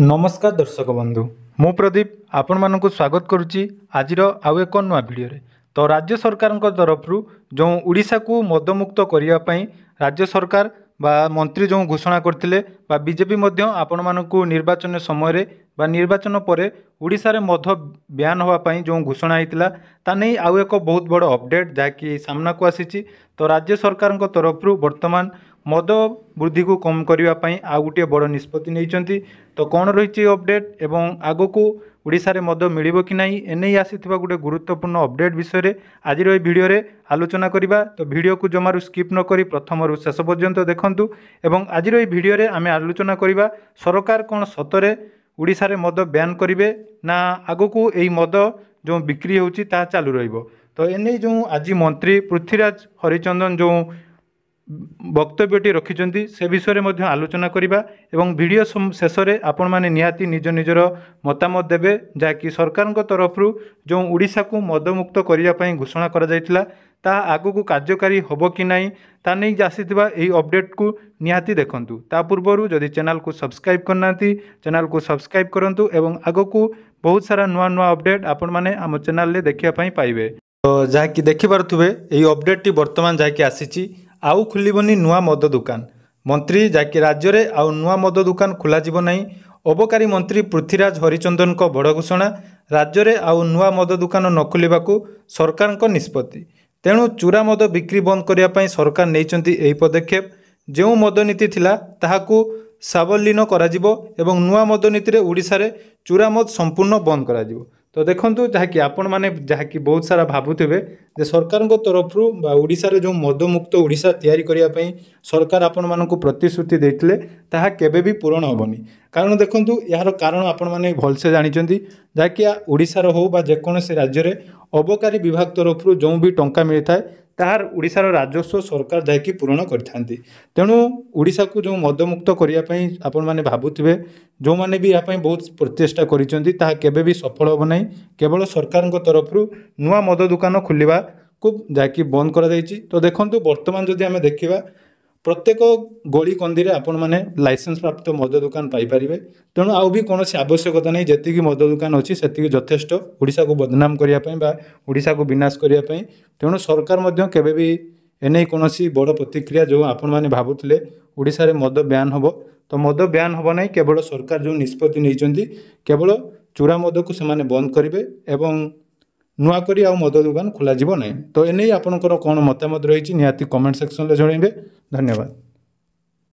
नमस्कार दर्शक बंधु मु प्रदीप आपण मानक स्वागत करुच्ची आज आउ एक नुआ भिडियो तो राज्य सरकार तरफ जो ओडिशा को मदमुक्त करने राज्य सरकार बा मंत्री जो घोषणा करते बीजेपी आपण मानक निर्वाचन समय बा निर्वाचन पर ओडिशा रे मद ब्यान होगापाई जो घोषणा होता ताने आउ एक बहुत बड़ अपडेट जहाँकि सामना को आसी। तो राज्य सरकार तरफ वर्तमान मद वृद्धि को कम करने आउ गोटे बड़ निष्पत्ति नहीं। तो कौन रही अपडेट एवं आग को ओडिशा रे मद मिलिबो कि नहीं एने आसीथिबा गोटे गुरुत्वपूर्ण अपडेट विषय आज भिडियो रे आलोचना करिबा। तो वीडियो को जमारू स्किप न करी प्रथम रु शेष पर्यंत देखंतु एवं आज भिडियो रे आमे आलोचना करिबा सरकार कौन सतरे ओडिशा रे मद बैन करिवे ना आग को एई मद जो बिक्री होउची ता चालू रहिबो। तो एने जो आज मंत्री पृथ्वीराज हरिचंदन जो वक्तव्यटी रखिंट से विषय में आलोचना करवा एवं वीडियो शेष में आपण मैंने निहाती निज निजर मतामत देवे जहाँकि सरकार तरफ जो ओडिशा को मदमुक्त करने घोषणा करा आग को कार्यकारी हम कि नहीं ता नहीं आसीथिबा एही अपडेट को निहाती देखंतु। ता पूर्व जदि चैनल को सब्सक्राइब करना चैनल को सब्सक्राइब करंतु एवं आग को बहुत सारा नुआ नुआ अपडेट आपण मैंने आम चैनल देखा पाइबे। तो जहाँकि देखिपे यही अपडेट बर्तमान जहाँकि आसी आउ खुलबनी नुआ मद दुकान मंत्री जहाँकि राज्य में आउ नुआ मद दुकान खोल नहीं। अबकारी मंत्री पृथ्वीराज हरिचंदन को बड़ घोषणा राज्य में आउ नुआ मद दुकान न खोलने को सरकार को निष्पत्ति तेणु चूरा मद बिक्री बंद करने सरकार नहीं पदक्षेप जो मद नीति थिला ताहाकू सावलीन करा एवं नुआ मद नीति रे ओडिशा रे चूरा मद संपूर्ण बंद करा। तो देखंतु जहाँकि आपण मैंने जहाँकि बहुत सारा भावुवे जे सरकार तरफ ओडिशा रे जो मदमुक्त ओडिशा तैयारी करने सरकार आपण मानक प्रतिश्रुति देते ताहा केबे भी पूरण हेबनी। कारण देखंतु यार कारण आपण माने भलसे जानिचंती जहाँकि ओडिशार हो बा जेकोसी राज्य में अबकारी विभाग तरफ जो भी टंका मिलता है तार ओडिशार राजस्व सरकार जाकि पूरण करथांती। तेणु ओडिशा को जो मदमुक्त करने आपण माने भावुवे जो माने भी यहाँ बहुत प्रचेषा करिसेंती ताहा केबे भी सफल होब नहीं। केवल सरकार तरफ नुआ मद दुकान खोलिबा को जाकि बंद करा जायछि। तो देखंतु वर्तमान जदि आमे देखिबा प्रत्येक गली कंदी आपण मैंने लाइसेंस प्राप्त मद दुकान पाइपर। तेणु आउ भी कौन आवश्यकता नहीं जी मद दुकान अच्छी से यथेष्ट ओडिशा को बदनाम करने ओडिशा को विनाश करने। तेणु सरकार केबे भी एने कौन बड़ प्रतिक्रिया जो आपण मैंने भावुले ओडिशा रे मद ब्यान हम तो मद ब्यान हम ना केवल सरकार जो निष्पत्ति नहीं केवल चूरा मद को से बंद करेंगे एवं नुआ करी आउ मद दुकान खोल ना। तो एने आपंकर कौन मतामत रही निहाती कमेंट सेक्शन में जनइबे। धन्यवाद।